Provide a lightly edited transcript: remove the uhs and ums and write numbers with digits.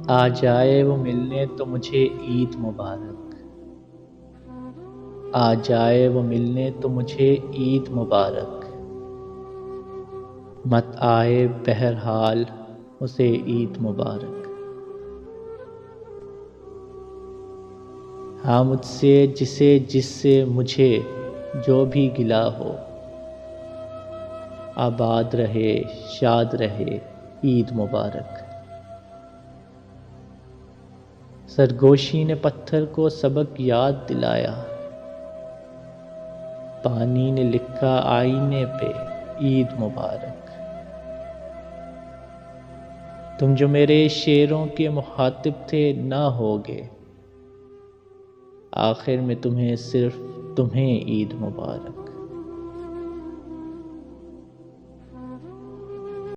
آ جائے وہ ملنے تو مجھے عید مبارک، آ جائے وہ ملنے تو مجھے عید مبارک، مت آئے بہرحال اسے عید مبارک۔ ہاں مجھ سے جس سے مجھے جو بھی گلا ہو، آباد رہے شاد رہے عید مبارک۔ سرگوشی نے پتھر کو سبق یاد دلایا، پانی نے لکھا آئینے پہ عید مبارک۔ تم جو میرے شعروں کے مخاطب تھے نہ ہوگے، آخر میں صرف تمہیں عید مبارک۔